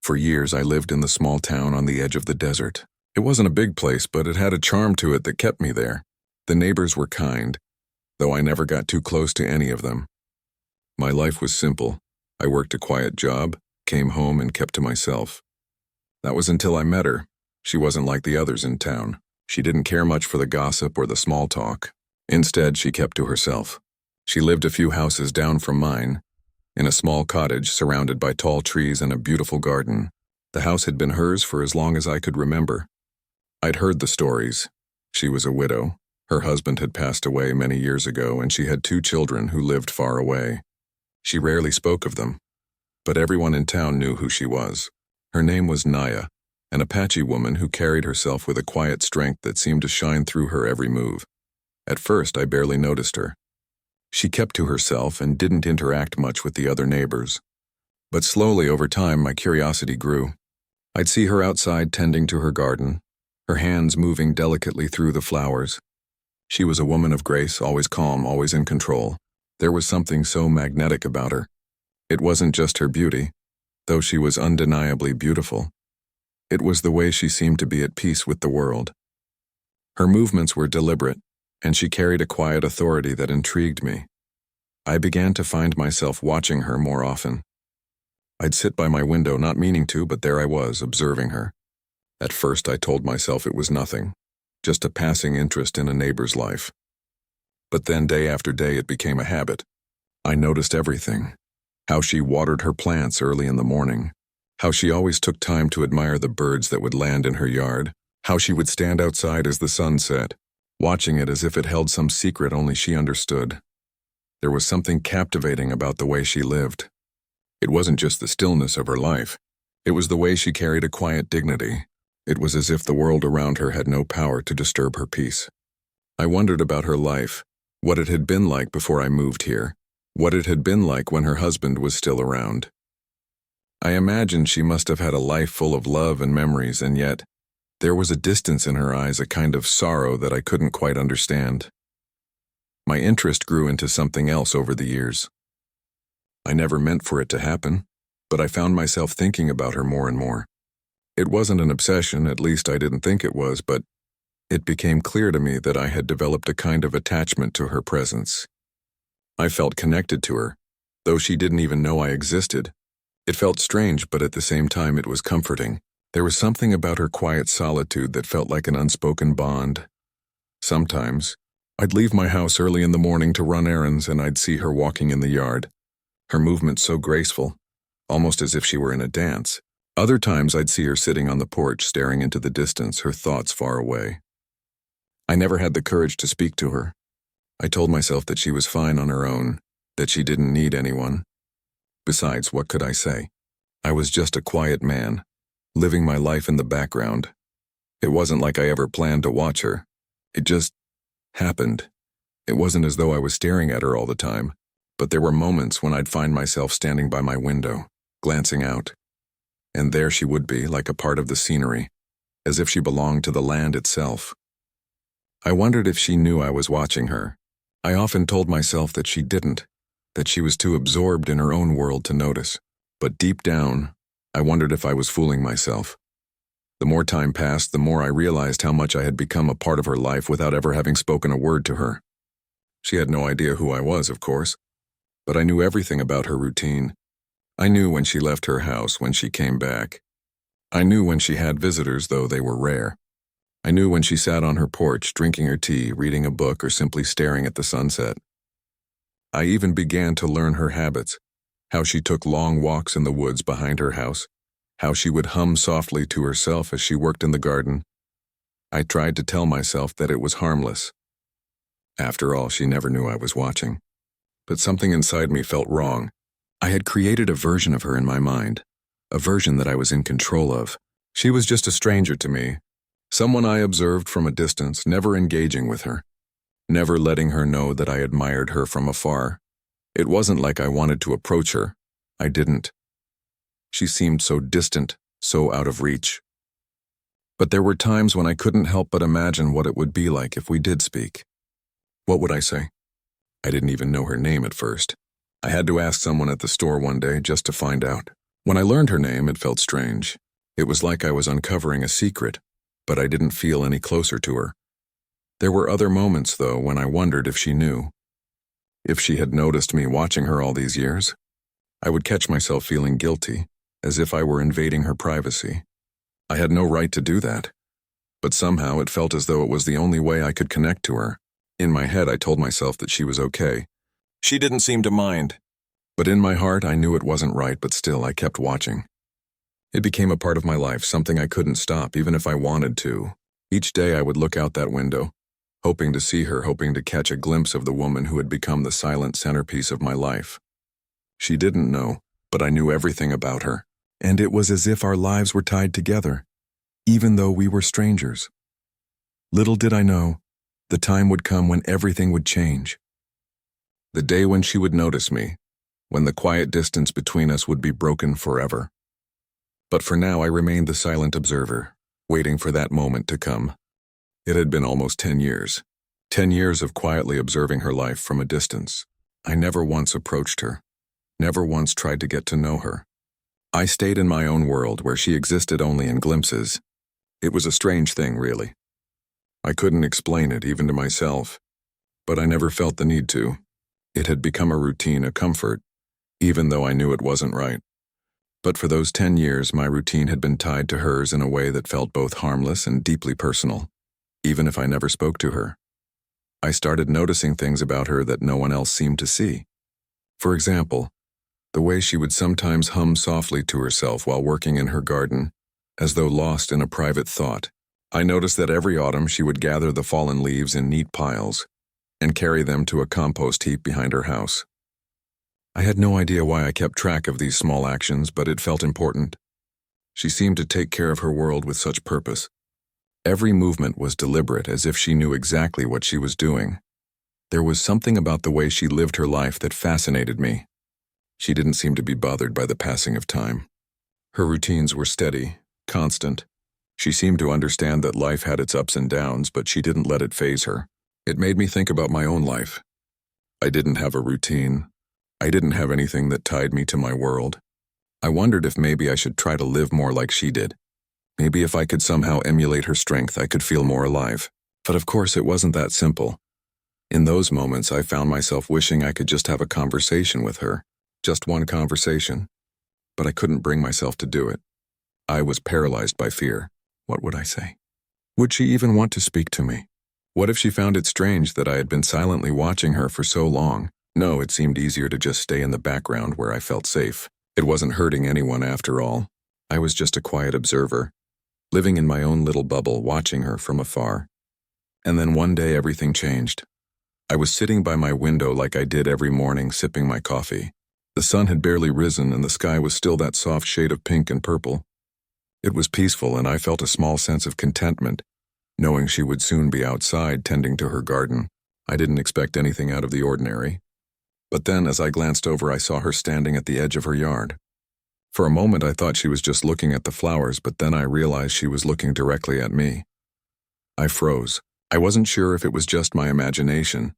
For years, I lived in the small town on the edge of the desert. It wasn't a big place, but it had a charm to it that kept me there. The neighbors were kind, though I never got too close to any of them. My life was simple. I worked a quiet job, came home, and kept to myself. That was until I met her. She wasn't like the others in town. She didn't care much for the gossip or the small talk. Instead, she kept to herself. She lived a few houses down from mine, in a small cottage surrounded by tall trees and a beautiful garden. The house had been hers for as long as I could remember. I'd heard the stories. She was a widow. Her husband had passed away many years ago, and she had 2 children who lived far away. She rarely spoke of them, but everyone in town knew who she was. Her name was Naya, an Apache woman who carried herself with a quiet strength that seemed to shine through her every move. At first, I barely noticed her. She kept to herself and didn't interact much with the other neighbors. But slowly over time, my curiosity grew. I'd see her outside tending to her garden, her hands moving delicately through the flowers. She was a woman of grace, always calm, always in control. There was something so magnetic about her. It wasn't just her beauty, though she was undeniably beautiful. It was the way she seemed to be at peace with the world. Her movements were deliberate, and she carried a quiet authority that intrigued me. I began to find myself watching her more often. I'd sit by my window, not meaning to, but there I was, observing her. At first, I told myself it was nothing, just a passing interest in a neighbor's life. But then, day after day, it became a habit. I noticed everything. How she watered her plants early in the morning. How she always took time to admire the birds that would land in her yard. How she would stand outside as the sun set, watching it as if it held some secret only she understood. There was something captivating about the way she lived. It wasn't just the stillness of her life. It was the way she carried a quiet dignity. It was as if the world around her had no power to disturb her peace. I wondered about her life, what it had been like before I moved here, what it had been like when her husband was still around. I imagined she must have had a life full of love and memories, and yet there was a distance in her eyes, a kind of sorrow that I couldn't quite understand. My interest grew into something else over the years. I never meant for it to happen, but I found myself thinking about her more and more. It wasn't an obsession, at least I didn't think it was, but it became clear to me that I had developed a kind of attachment to her presence. I felt connected to her, though she didn't even know I existed. It felt strange, but at the same time it was comforting. There was something about her quiet solitude that felt like an unspoken bond. Sometimes, I'd leave my house early in the morning to run errands, and I'd see her walking in the yard. Her movement so graceful, almost as if she were in a dance. Other times I'd see her sitting on the porch staring into the distance, her thoughts far away. I never had the courage to speak to her. I told myself that she was fine on her own, that she didn't need anyone. Besides, what could I say? I was just a quiet man, living my life in the background. It wasn't like I ever planned to watch her. It just happened. It wasn't as though I was staring at her all the time, but there were moments when I'd find myself standing by my window, glancing out. And there she would be, like a part of the scenery, as if she belonged to the land itself. I wondered if she knew I was watching her. I often told myself that she didn't, that she was too absorbed in her own world to notice. But deep down, I wondered if I was fooling myself. The more time passed, the more I realized how much I had become a part of her life without ever having spoken a word to her. She had no idea who I was, of course, but I knew everything about her routine. I knew when she left her house, when she came back. I knew when she had visitors, though they were rare. I knew when she sat on her porch, drinking her tea, reading a book, or simply staring at the sunset. I even began to learn her habits, how she took long walks in the woods behind her house, how she would hum softly to herself as she worked in the garden. I tried to tell myself that it was harmless. After all, she never knew I was watching. But something inside me felt wrong. I had created a version of her in my mind, a version that I was in control of. She was just a stranger to me, someone I observed from a distance, never engaging with her, never letting her know that I admired her from afar. It wasn't like I wanted to approach her. I didn't. She seemed so distant, so out of reach. But there were times when I couldn't help but imagine what it would be like if we did speak. What would I say? I didn't even know her name at first. I had to ask someone at the store one day just to find out. When I learned her name, it felt strange. It was like I was uncovering a secret, but I didn't feel any closer to her. There were other moments, though, when I wondered if she knew. If she had noticed me watching her all these years. I would catch myself feeling guilty, as if I were invading her privacy. I had no right to do that. But somehow it felt as though it was the only way I could connect to her. In my head, I told myself that she was okay. She didn't seem to mind. But in my heart, I knew it wasn't right, but still, I kept watching. It became a part of my life, something I couldn't stop, even if I wanted to. Each day I would look out that window, hoping to see her, hoping to catch a glimpse of the woman who had become the silent centerpiece of my life. She didn't know, but I knew everything about her, and it was as if our lives were tied together, even though we were strangers. Little did I know, the time would come when everything would change. The day when she would notice me, when the quiet distance between us would be broken forever. But for now, I remained the silent observer, waiting for that moment to come. It had been almost 10 years. 10 years of quietly observing her life from a distance. I never once approached her, never once tried to get to know her. I stayed in my own world where she existed only in glimpses. It was a strange thing, really. I couldn't explain it, even to myself, but I never felt the need to. It had become a routine, a comfort, even though I knew it wasn't right. But for those 10 years, my routine had been tied to hers in a way that felt both harmless and deeply personal, even if I never spoke to her. I started noticing things about her that no one else seemed to see. For example, the way she would sometimes hum softly to herself while working in her garden, as though lost in a private thought. I noticed that every autumn she would gather the fallen leaves in neat piles and carry them to a compost heap behind her house. I had no idea why I kept track of these small actions, but it felt important. She seemed to take care of her world with such purpose. Every movement was deliberate, as if she knew exactly what she was doing. There was something about the way she lived her life that fascinated me. She didn't seem to be bothered by the passing of time. Her routines were steady, constant. She seemed to understand that life had its ups and downs, but she didn't let it faze her. It made me think about my own life. I didn't have a routine. I didn't have anything that tied me to my world. I wondered if maybe I should try to live more like she did. Maybe if I could somehow emulate her strength, I could feel more alive. But of course, it wasn't that simple. In those moments, I found myself wishing I could just have a conversation with her. Just one conversation. But I couldn't bring myself to do it. I was paralyzed by fear. What would I say? Would she even want to speak to me? What if she found it strange that I had been silently watching her for so long? No, it seemed easier to just stay in the background where I felt safe. It wasn't hurting anyone after all. I was just a quiet observer, living in my own little bubble, watching her from afar. And then one day everything changed. I was sitting by my window like I did every morning, sipping my coffee. The sun had barely risen and the sky was still that soft shade of pink and purple. It was peaceful, and I felt a small sense of contentment, knowing she would soon be outside tending to her garden. I didn't expect anything out of the ordinary. But then, as I glanced over, I saw her standing at the edge of her yard. For a moment, I thought she was just looking at the flowers, but then I realized she was looking directly at me. I froze. I wasn't sure if it was just my imagination,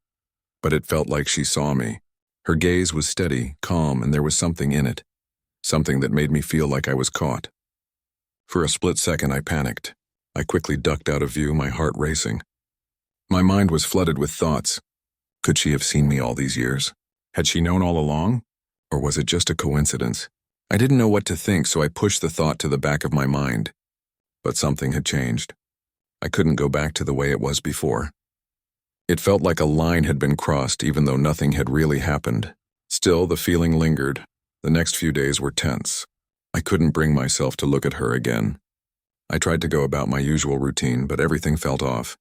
but it felt like she saw me. Her gaze was steady, calm, and there was something in it. Something that made me feel like I was caught. For a split second, I panicked. I quickly ducked out of view, my heart racing. My mind was flooded with thoughts. Could she have seen me all these years? Had she known all along? Or was it just a coincidence? I didn't know what to think, so I pushed the thought to the back of my mind. But something had changed. I couldn't go back to the way it was before. It felt like a line had been crossed, even though nothing had really happened. Still, the feeling lingered. The next few days were tense. I couldn't bring myself to look at her again. I tried to go about my usual routine, but everything felt off.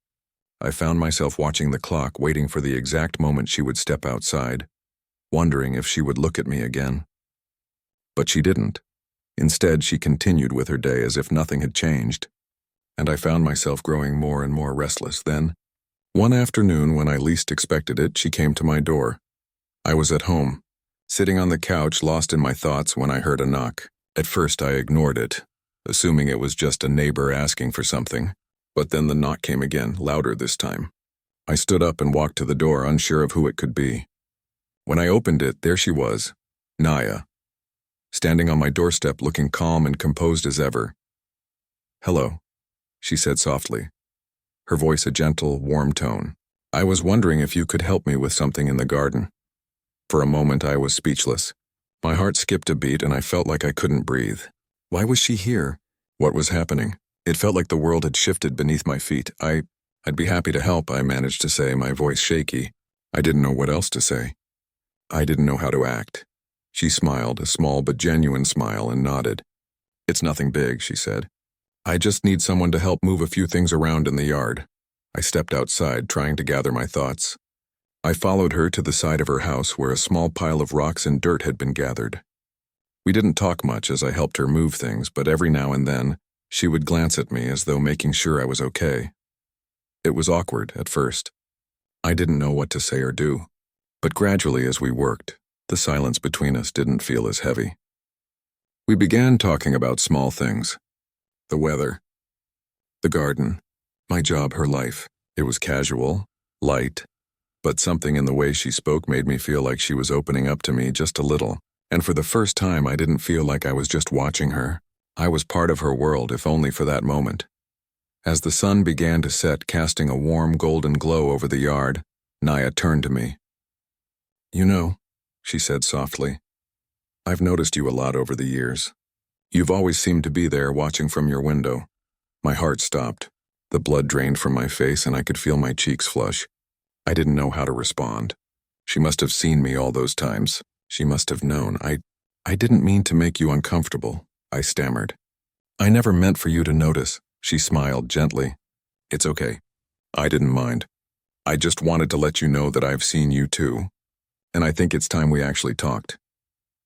I found myself watching the clock, waiting for the exact moment she would step outside, wondering if she would look at me again. But she didn't. Instead, she continued with her day as if nothing had changed. And I found myself growing more and more restless. Then, one afternoon when I least expected it, she came to my door. I was at home, sitting on the couch, lost in my thoughts, when I heard a knock. At first, I ignored it, assuming it was just a neighbor asking for something. But then the knock came again, louder this time. I stood up and walked to the door, unsure of who it could be. When I opened it, there she was, Naya. standing on my doorstep looking calm and composed as ever. "Hello," she said softly, her voice a gentle, warm tone. "I was wondering if you could help me with something in the garden." For a moment I was speechless. My heart skipped a beat and I felt like I couldn't breathe. Why was she here? What was happening? It felt like the world had shifted beneath my feet. I'd be happy to help, I managed to say, my voice shaky. I didn't know what else to say. I didn't know how to act. She smiled, a small but genuine smile, and nodded. "It's nothing big," she said. "I just need someone to help move a few things around in the yard." I stepped outside, trying to gather my thoughts. I followed her to the side of her house where a small pile of rocks and dirt had been gathered. We didn't talk much as I helped her move things, but every now and then, she would glance at me as though making sure I was okay. It was awkward at first. I didn't know what to say or do. But gradually as we worked, the silence between us didn't feel as heavy. We began talking about small things. The weather, the garden, my job, her life. It was casual, light, but something in the way she spoke made me feel like she was opening up to me just a little. And for the first time, I didn't feel like I was just watching her. I was part of her world, if only for that moment. As the sun began to set, casting a warm golden glow over the yard, Naya turned to me. "You know," she said softly, "I've noticed you a lot over the years. You've always seemed to be there watching from your window." My heart stopped. The blood drained from my face and I could feel my cheeks flush. I didn't know how to respond. She must have seen me all those times. She must have known. I didn't mean to make you uncomfortable," I stammered. "I never meant for you to notice." She smiled gently. "It's okay. I didn't mind. I just wanted to let you know that I've seen you too. And I think it's time we actually talked."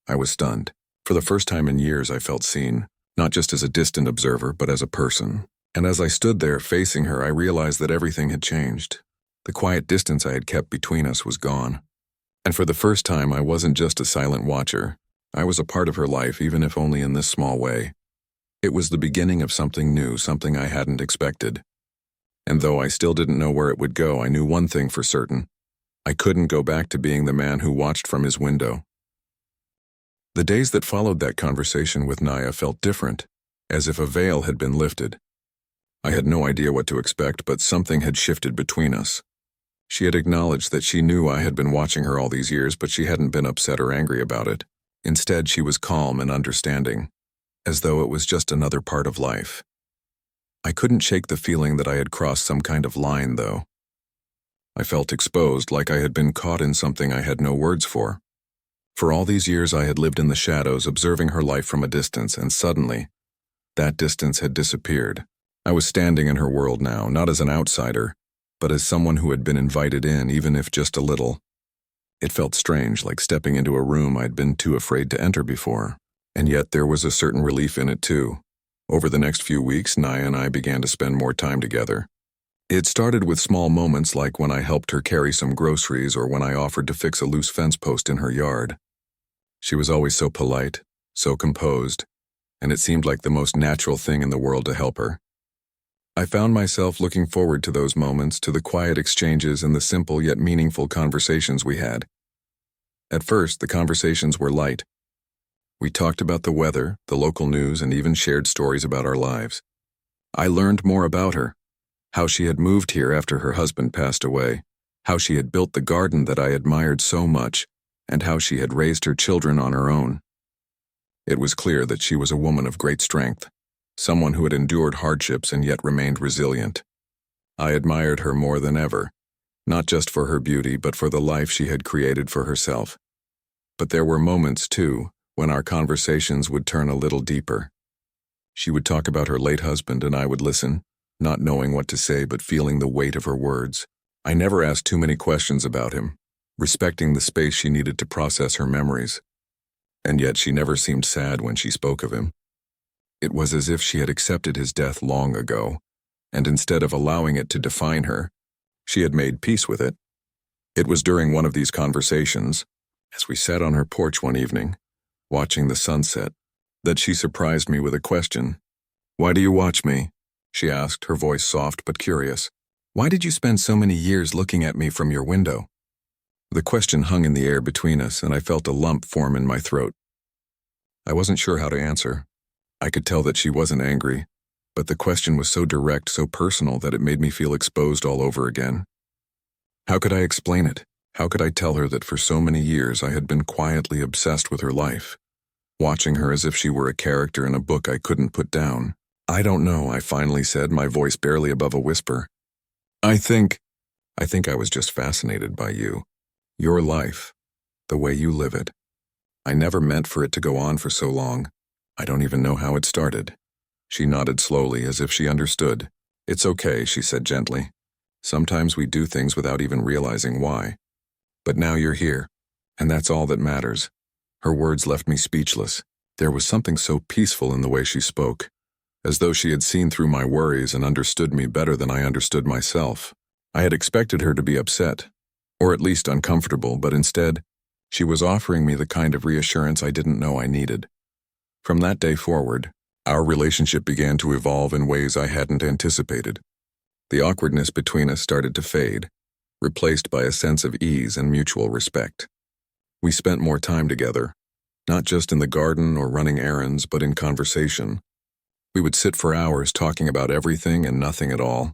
I was stunned. For the first time in years I felt seen, not just as a distant observer, but as a person. And as I stood there facing her, I realized that everything had changed. The quiet distance I had kept between us was gone. And for the first time, I wasn't just a silent watcher. I was a part of her life, even if only in this small way. It was the beginning of something new, something I hadn't expected. And though I still didn't know where it would go, I knew one thing for certain. I couldn't go back to being the man who watched from his window. The days that followed that conversation with Naya felt different, as if a veil had been lifted. I had no idea what to expect, but something had shifted between us. She had acknowledged that she knew I had been watching her all these years, but she hadn't been upset or angry about it. Instead, she was calm and understanding, as though it was just another part of life. I couldn't shake the feeling that I had crossed some kind of line, though. I felt exposed, like I had been caught in something I had no words for. For all these years I had lived in the shadows, observing her life from a distance, and suddenly, that distance had disappeared. I was standing in her world now, not as an outsider, but as someone who had been invited in, even if just a little. It felt strange, like stepping into a room I'd been too afraid to enter before. And yet there was a certain relief in it too. Over the next few weeks, Naya and I began to spend more time together. It started with small moments like when I helped her carry some groceries or when I offered to fix a loose fence post in her yard. She was always so polite, so composed, and it seemed like the most natural thing in the world to help her. I found myself looking forward to those moments, to the quiet exchanges and the simple yet meaningful conversations we had. At first, the conversations were light. We talked about the weather, the local news, and even shared stories about our lives. I learned more about her, how she had moved here after her husband passed away, how she had built the garden that I admired so much, and how she had raised her children on her own. It was clear that she was a woman of great strength, someone who had endured hardships and yet remained resilient. I admired her more than ever, not just for her beauty, but for the life she had created for herself. But there were moments, too, when our conversations would turn a little deeper. She would talk about her late husband and I would listen, not knowing what to say but feeling the weight of her words. I never asked too many questions about him, respecting the space she needed to process her memories. And yet she never seemed sad when she spoke of him. It was as if she had accepted his death long ago, and instead of allowing it to define her, she had made peace with it. It was during one of these conversations, as we sat on her porch one evening, watching the sunset, that she surprised me with a question. "Why do you watch me?" she asked, her voice soft but curious. "Why did you spend so many years looking at me from your window?" The question hung in the air between us, and I felt a lump form in my throat. I wasn't sure how to answer. I could tell that she wasn't angry, but the question was so direct, so personal that it made me feel exposed all over again. How could I explain it? How could I tell her that for so many years I had been quietly obsessed with her life, watching her as if she were a character in a book I couldn't put down? I don't know, I finally said, my voice barely above a whisper. I think I was just fascinated by you. Your life. The way you live it. I never meant for it to go on for so long. I don't even know how it started. She nodded slowly as if she understood. It's okay, she said gently. Sometimes we do things without even realizing why. But now you're here, and that's all that matters. Her words left me speechless. There was something so peaceful in the way she spoke, as though she had seen through my worries and understood me better than I understood myself. I had expected her to be upset, or at least uncomfortable, but instead, she was offering me the kind of reassurance I didn't know I needed. From that day forward, our relationship began to evolve in ways I hadn't anticipated. The awkwardness between us started to fade, replaced by a sense of ease and mutual respect. We spent more time together, not just in the garden or running errands, but in conversation. We would sit for hours talking about everything and nothing at all.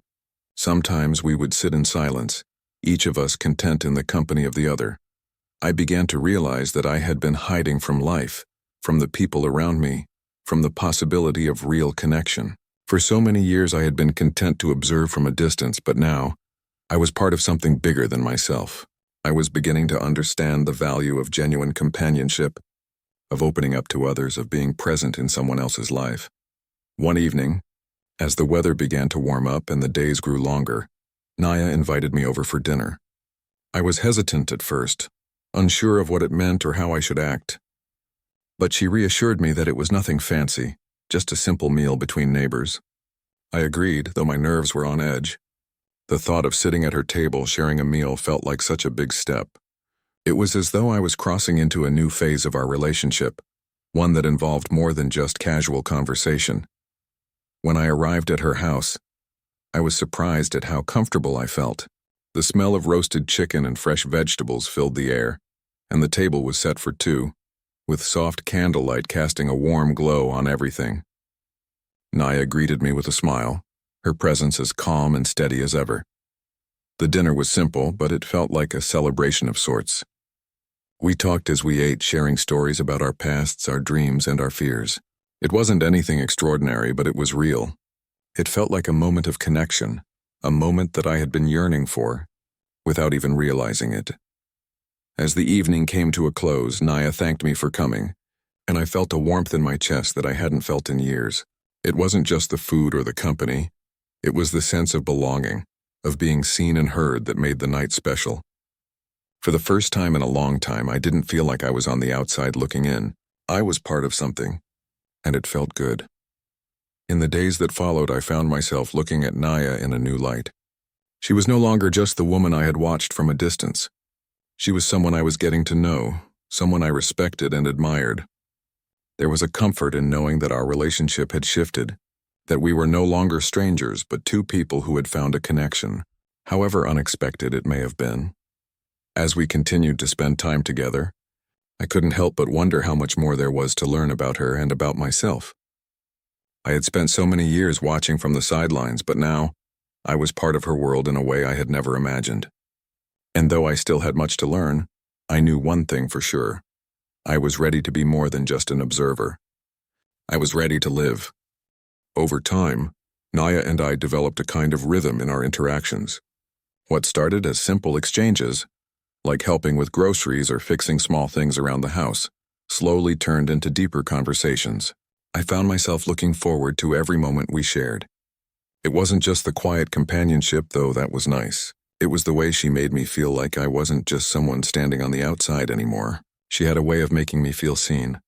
Sometimes we would sit in silence, each of us content in the company of the other. I began to realize that I had been hiding from life, from the people around me, from the possibility of real connection. For so many years I had been content to observe from a distance, but now, I was part of something bigger than myself. I was beginning to understand the value of genuine companionship, of opening up to others, of being present in someone else's life. One evening, as the weather began to warm up and the days grew longer, Naya invited me over for dinner. I was hesitant at first, unsure of what it meant or how I should act. But she reassured me that it was nothing fancy, just a simple meal between neighbors. I agreed, though my nerves were on edge. The thought of sitting at her table sharing a meal felt like such a big step. It was as though I was crossing into a new phase of our relationship, one that involved more than just casual conversation. When I arrived at her house, I was surprised at how comfortable I felt. The smell of roasted chicken and fresh vegetables filled the air, and the table was set for two, with soft candlelight casting a warm glow on everything. Naya greeted me with a smile, her presence as calm and steady as ever. The dinner was simple, but it felt like a celebration of sorts. We talked as we ate, sharing stories about our pasts, our dreams, and our fears. It wasn't anything extraordinary, but it was real. It felt like a moment of connection, a moment that I had been yearning for, without even realizing it. As the evening came to a close, Naya thanked me for coming, and I felt a warmth in my chest that I hadn't felt in years. It wasn't just the food or the company. It was the sense of belonging, of being seen and heard that made the night special. For the first time in a long time, I didn't feel like I was on the outside looking in. I was part of something, and it felt good. In the days that followed, I found myself looking at Naya in a new light. She was no longer just the woman I had watched from a distance. She was someone I was getting to know, someone I respected and admired. There was a comfort in knowing that our relationship had shifted, that we were no longer strangers, but two people who had found a connection, however unexpected it may have been. As we continued to spend time together, I couldn't help but wonder how much more there was to learn about her and about myself. I had spent so many years watching from the sidelines, but now I was part of her world in a way I had never imagined. And though I still had much to learn, I knew one thing for sure. I was ready to be more than just an observer. I was ready to live. Over time, Naya and I developed a kind of rhythm in our interactions. What started as simple exchanges, like helping with groceries or fixing small things around the house, slowly turned into deeper conversations. I found myself looking forward to every moment we shared. It wasn't just the quiet companionship, though that was nice. It was the way she made me feel like I wasn't just someone standing on the outside anymore. She had a way of making me feel seen,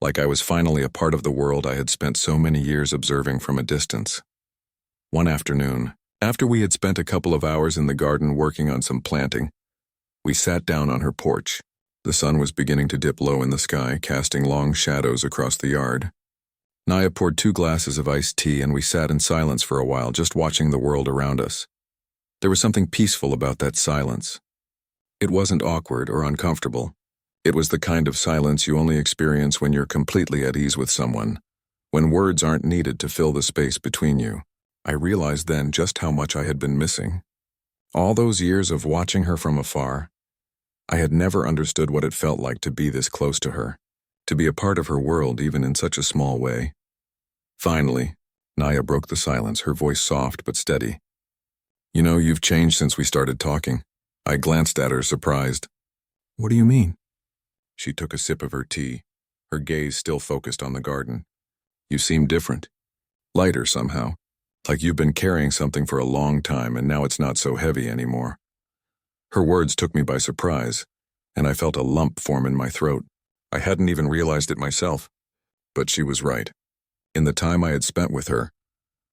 like I was finally a part of the world I had spent so many years observing from a distance. One afternoon, after we had spent a couple of hours in the garden working on some planting, we sat down on her porch. The sun was beginning to dip low in the sky, casting long shadows across the yard. Naya poured 2 glasses of iced tea, and we sat in silence for a while, just watching the world around us. There was something peaceful about that silence. It wasn't awkward or uncomfortable. It was the kind of silence you only experience when you're completely at ease with someone, when words aren't needed to fill the space between you. I realized then just how much I had been missing. All those years of watching her from afar, I had never understood what it felt like to be this close to her, to be a part of her world even in such a small way. Finally, Naya broke the silence, her voice soft but steady. "You know, you've changed since we started talking." I glanced at her, surprised. "What do you mean?" She took a sip of her tea, her gaze still focused on the garden. "You seem different. Lighter somehow. Like you've been carrying something for a long time and now it's not so heavy anymore." Her words took me by surprise, and I felt a lump form in my throat. I hadn't even realized it myself. But she was right. In the time I had spent with her,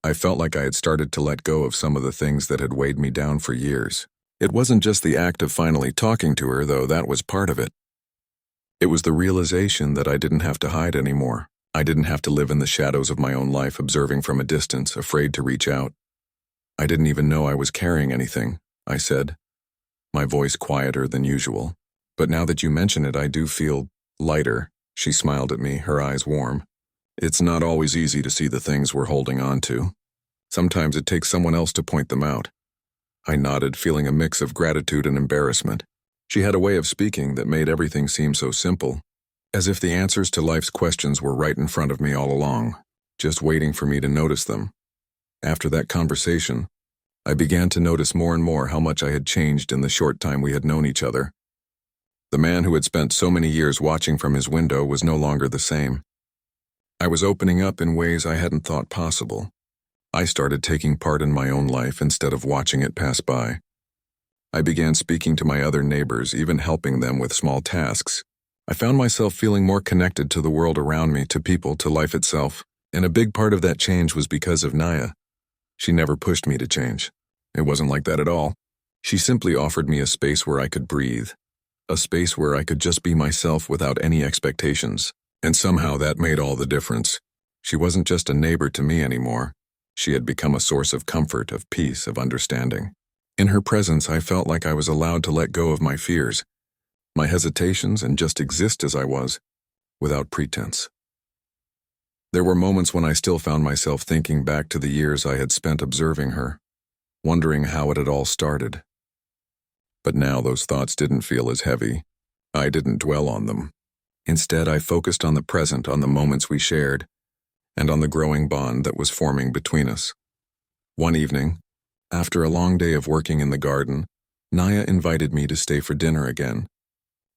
I felt like I had started to let go of some of the things that had weighed me down for years. It wasn't just the act of finally talking to her, though that was part of it. It was the realization that I didn't have to hide anymore. I didn't have to live in the shadows of my own life, observing from a distance, afraid to reach out. "I didn't even know I was carrying anything," I said, my voice quieter than usual. "But now that you mention it, I do feel lighter." She smiled at me, her eyes warm. "It's not always easy to see the things we're holding on to. Sometimes it takes someone else to point them out." I nodded, feeling a mix of gratitude and embarrassment. She had a way of speaking that made everything seem so simple, as if the answers to life's questions were right in front of me all along, just waiting for me to notice them. After that conversation, I began to notice more and more how much I had changed in the short time we had known each other. The man who had spent so many years watching from his window was no longer the same. I was opening up in ways I hadn't thought possible. I started taking part in my own life instead of watching it pass by. I began speaking to my other neighbors, even helping them with small tasks. I found myself feeling more connected to the world around me, to people, to life itself. And a big part of that change was because of Naya. She never pushed me to change. It wasn't like that at all. She simply offered me a space where I could breathe, a space where I could just be myself without any expectations. And somehow that made all the difference. She wasn't just a neighbor to me anymore. She had become a source of comfort, of peace, of understanding. In her presence, I felt like I was allowed to let go of my fears, my hesitations, and just exist as I was, without pretense. There were moments when I still found myself thinking back to the years I had spent observing her, wondering how it had all started. But now those thoughts didn't feel as heavy. I didn't dwell on them. Instead, I focused on the present, on the moments we shared, and on the growing bond that was forming between us. One evening, after a long day of working in the garden, Naya invited me to stay for dinner again.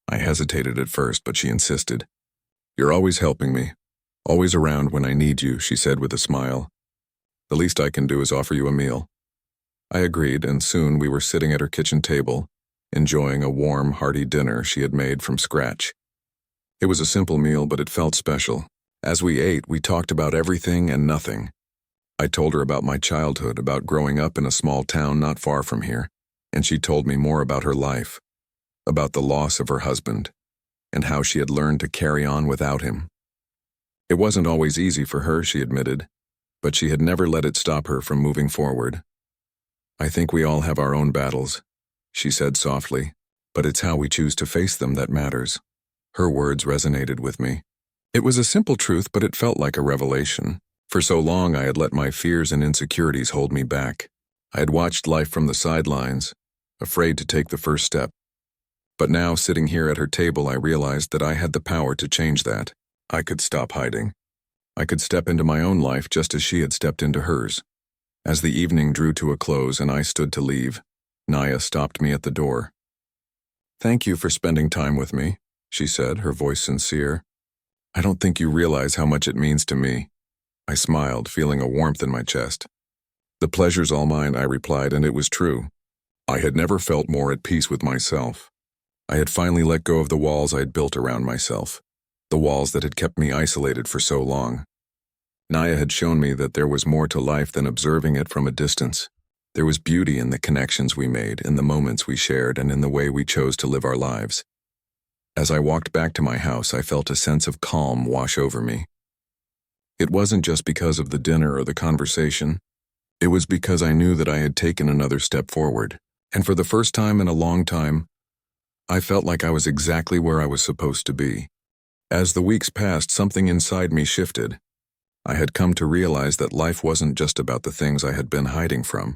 I hesitated at first, but she insisted. "You're always helping me, always around when I need you," she said with a smile. "The least I can do is offer you a meal." I agreed, and soon we were sitting at her kitchen table, enjoying a warm, hearty dinner she had made from scratch. It was a simple meal, but it felt special. As we ate, we talked about everything and nothing. I told her about my childhood, about growing up in a small town not far from here, and she told me more about her life, about the loss of her husband, and how she had learned to carry on without him. It wasn't always easy for her, she admitted, but she had never let it stop her from moving forward. "I think we all have our own battles," she said softly, "but it's how we choose to face them that matters." Her words resonated with me. It was a simple truth, but it felt like a revelation. For so long, I had let my fears and insecurities hold me back. I had watched life from the sidelines, afraid to take the first step. But now, sitting here at her table, I realized that I had the power to change that. I could stop hiding. I could step into my own life just as she had stepped into hers. As the evening drew to a close and I stood to leave, Naya stopped me at the door. "Thank you for spending time with me," she said, her voice sincere. "I don't think you realize how much it means to me." I smiled, feeling a warmth in my chest. "The pleasure's all mine," I replied, and it was true. I had never felt more at peace with myself. I had finally let go of the walls I had built around myself, the walls that had kept me isolated for so long. Naya had shown me that there was more to life than observing it from a distance. There was beauty in the connections we made, in the moments we shared, and in the way we chose to live our lives. As I walked back to my house, I felt a sense of calm wash over me. It wasn't just because of the dinner or the conversation. It was because I knew that I had taken another step forward, and for the first time in a long time, I felt like I was exactly where I was supposed to be. As the weeks passed, something inside me shifted. I had come to realize that life wasn't just about the things I had been hiding from.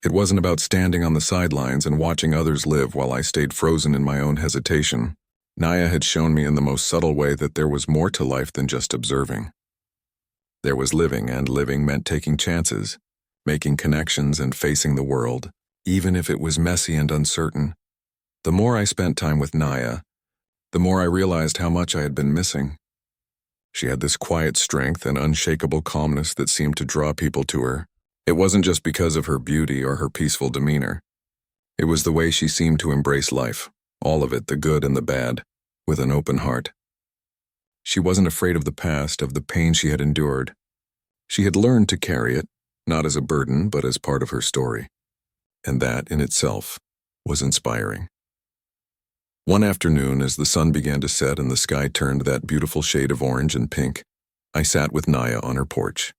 It wasn't about standing on the sidelines and watching others live while I stayed frozen in my own hesitation. Naya had shown me in the most subtle way that there was more to life than just observing. There was living, and living meant taking chances, making connections and facing the world, even if it was messy and uncertain. The more I spent time with Naya, the more I realized how much I had been missing. She had this quiet strength and unshakable calmness that seemed to draw people to her. It wasn't just because of her beauty or her peaceful demeanor. It was the way she seemed to embrace life, all of it, the good and the bad, with an open heart. She wasn't afraid of the past, of the pain she had endured. She had learned to carry it, not as a burden, but as part of her story. And that, in itself, was inspiring. One afternoon, as the sun began to set and the sky turned that beautiful shade of orange and pink, I sat with Naya on her porch.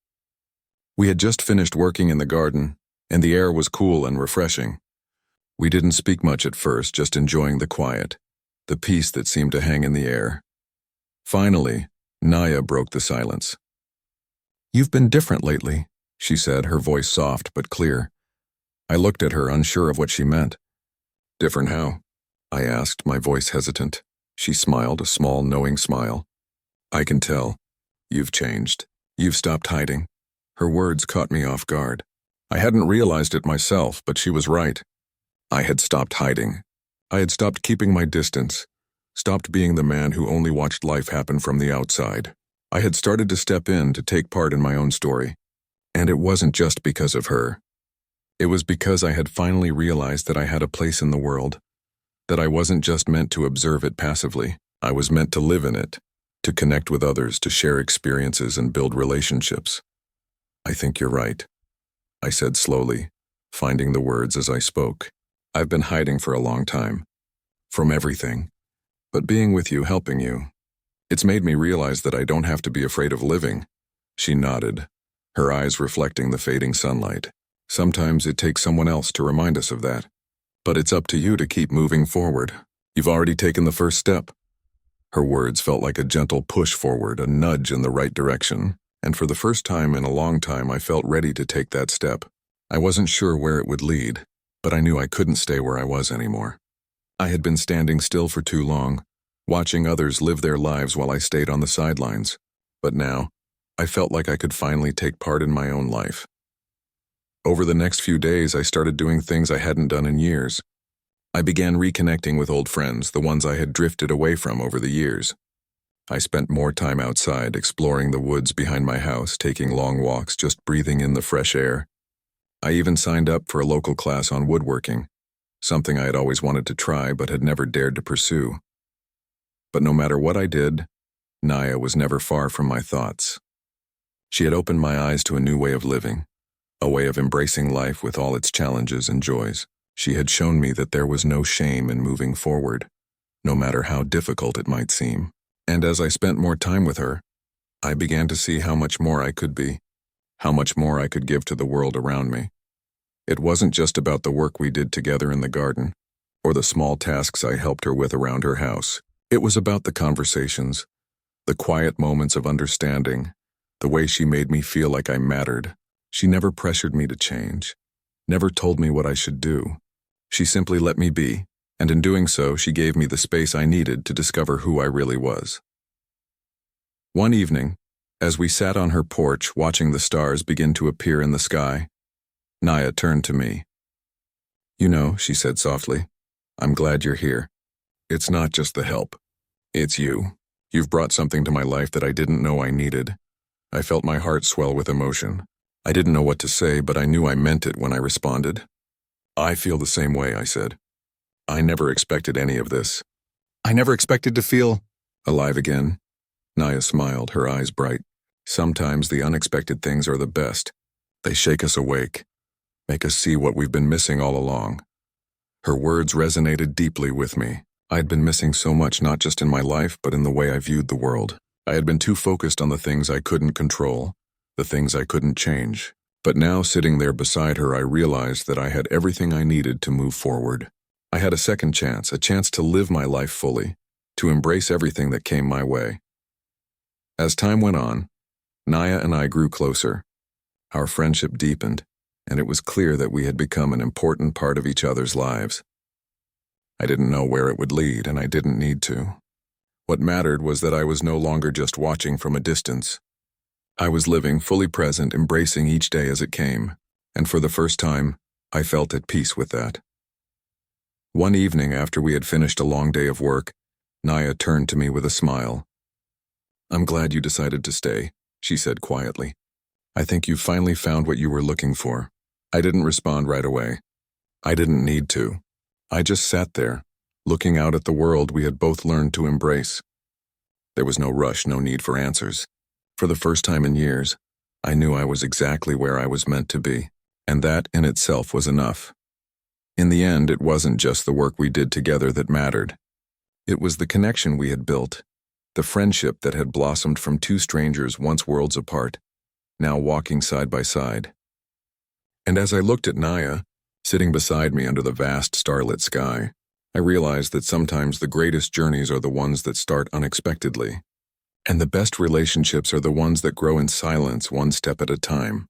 We had just finished working in the garden, and the air was cool and refreshing. We didn't speak much at first, just enjoying the quiet, the peace that seemed to hang in the air. Finally, Naya broke the silence. "You've been different lately," she said, her voice soft but clear. I looked at her, unsure of what she meant. "Different how?" I asked, my voice hesitant. She smiled, a small, knowing smile. "I can tell. You've changed. You've stopped hiding." Her words caught me off guard. I hadn't realized it myself, but she was right. I had stopped hiding. I had stopped keeping my distance, stopped being the man who only watched life happen from the outside. I had started to step in, to take part in my own story. And it wasn't just because of her. It was because I had finally realized that I had a place in the world, that I wasn't just meant to observe it passively. I was meant to live in it, to connect with others, to share experiences and build relationships. "I think you're right," I said slowly, finding the words as I spoke. "I've been hiding for a long time. From everything. But being with you, helping you, it's made me realize that I don't have to be afraid of living." She nodded, her eyes reflecting the fading sunlight. "Sometimes it takes someone else to remind us of that. But it's up to you to keep moving forward. You've already taken the first step." Her words felt like a gentle push forward, a nudge in the right direction. And for the first time in a long time, I felt ready to take that step. I wasn't sure where it would lead, but I knew I couldn't stay where I was anymore. I had been standing still for too long, watching others live their lives while I stayed on the sidelines. But now, I felt like I could finally take part in my own life. Over the next few days, I started doing things I hadn't done in years. I began reconnecting with old friends, the ones I had drifted away from over the years. I spent more time outside, exploring the woods behind my house, taking long walks, just breathing in the fresh air. I even signed up for a local class on woodworking, something I had always wanted to try but had never dared to pursue. But no matter what I did, Naya was never far from my thoughts. She had opened my eyes to a new way of living, a way of embracing life with all its challenges and joys. She had shown me that there was no shame in moving forward, no matter how difficult it might seem. And as I spent more time with her, I began to see how much more I could be, how much more I could give to the world around me. It wasn't just about the work we did together in the garden, or the small tasks I helped her with around her house. It was about the conversations, the quiet moments of understanding, the way she made me feel like I mattered. She never pressured me to change, never told me what I should do. She simply let me be. And in doing so, she gave me the space I needed to discover who I really was. One evening, as we sat on her porch watching the stars begin to appear in the sky, Naya turned to me. "You know," she said softly, "I'm glad you're here. It's not just the help. It's you. You've brought something to my life that I didn't know I needed." I felt my heart swell with emotion. I didn't know what to say, but I knew I meant it when I responded. "I feel the same way," I said. "I never expected any of this. I never expected to feel alive again." Naya smiled, her eyes bright. "Sometimes the unexpected things are the best. They shake us awake, make us see what we've been missing all along." Her words resonated deeply with me. I had been missing so much, not just in my life, but in the way I viewed the world. I had been too focused on the things I couldn't control, the things I couldn't change. But now, sitting there beside her, I realized that I had everything I needed to move forward. I had a second chance, a chance to live my life fully, to embrace everything that came my way. As time went on, Naya and I grew closer. Our friendship deepened, and it was clear that we had become an important part of each other's lives. I didn't know where it would lead, and I didn't need to. What mattered was that I was no longer just watching from a distance. I was living fully present, embracing each day as it came, and for the first time, I felt at peace with that. One evening after we had finished a long day of work, Naya turned to me with a smile. "I'm glad you decided to stay," she said quietly. "I think you've finally found what you were looking for." I didn't respond right away. I didn't need to. I just sat there, looking out at the world we had both learned to embrace. There was no rush, no need for answers. For the first time in years, I knew I was exactly where I was meant to be, and that in itself was enough. In the end, it wasn't just the work we did together that mattered. It was the connection we had built, the friendship that had blossomed from two strangers once worlds apart, now walking side by side. And as I looked at Naya, sitting beside me under the vast starlit sky, I realized that sometimes the greatest journeys are the ones that start unexpectedly. And the best relationships are the ones that grow in silence, one step at a time.